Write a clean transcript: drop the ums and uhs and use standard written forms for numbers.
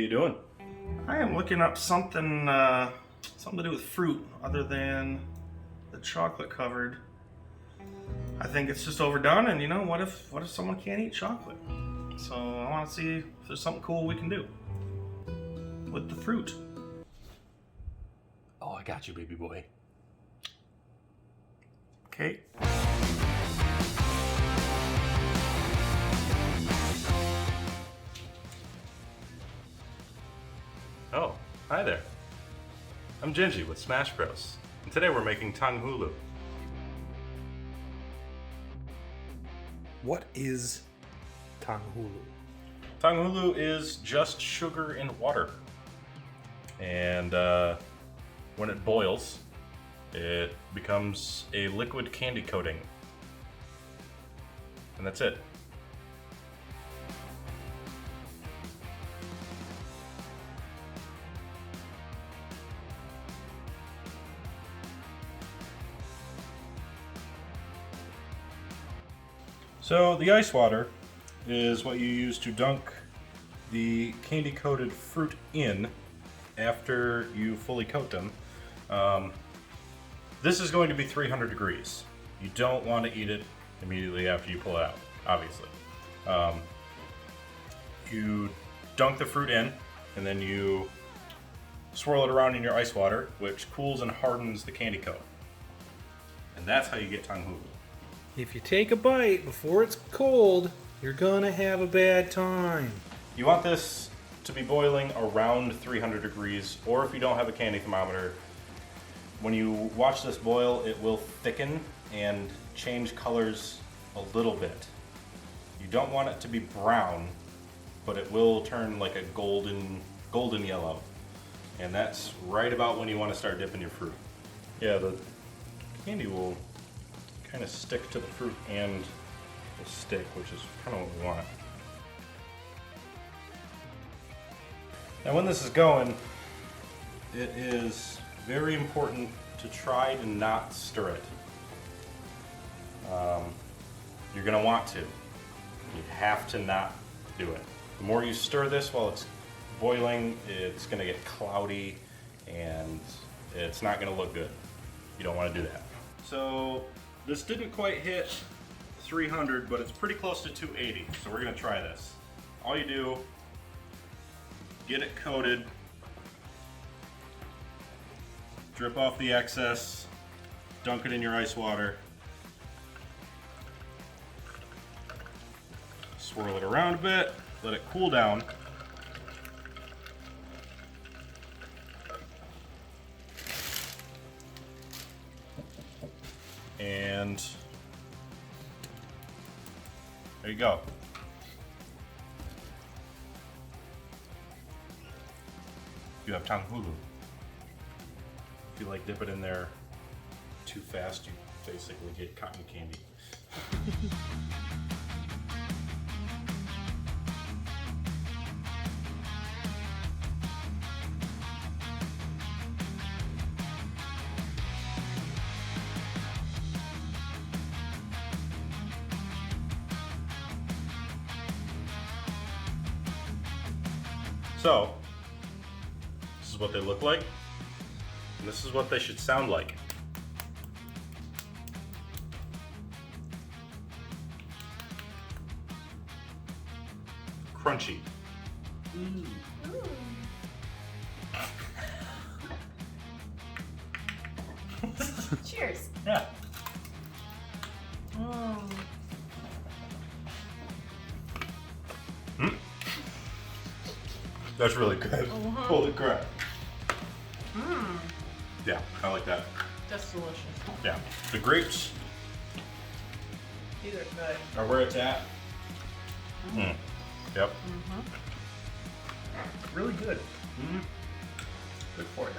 you doing? I am looking up something something to do with fruit other than the chocolate covered. I think it's just overdone, and you know, what if someone can't eat chocolate? So I want to see if there's something cool we can do with the fruit. Oh, I got you, baby boy. Okay. Oh, hi there. I'm Gingy with Smash Bros. And today we're making Tanghulu. What is Tanghulu? Tanghulu is just sugar and water. And when it boils, it becomes a liquid candy coating. And that's it. So the ice water is what you use to dunk the candy coated fruit in after you fully coat them. This is going to be 300 degrees. You don't want to eat it immediately after you pull it out, obviously. You dunk the fruit in, and then you swirl it around in your ice water, which cools and hardens the candy coat. And that's how you get Tanghulu. If you take a bite before it's cold, you're gonna have a bad time. You want this to be boiling around 300 degrees, or if you don't have a candy thermometer, when you watch this boil, it will thicken and change colors a little bit. You don't want it to be brown, but it will turn like a golden yellow. And that's right about when you want to start dipping your fruit. Yeah, the candy will kind of stick to the fruit and the stick, which is kind of what we want. Now when this is going, it is very important to try to not stir it. You're going to want to. You have to not do it. The more you stir this while it's boiling, it's going to get cloudy and it's not going to look good. You don't want to do that. So this didn't quite hit 300, but it's pretty close to 280. So we're going to try this. All you do, get it coated, drip off the excess, dunk it in your ice water, swirl it around a bit, let it cool down. And there you go. You have Tanghulu. If you like dip it in there too fast, you basically get cotton candy. So, this is what they look like, and this is what they should sound like. Crunchy. Cheers. Yeah. That's really good. Holy crap. Yeah, I like that. That's delicious. Yeah. The grapes These are good. are where it's at. Yep. Really good. Good for you.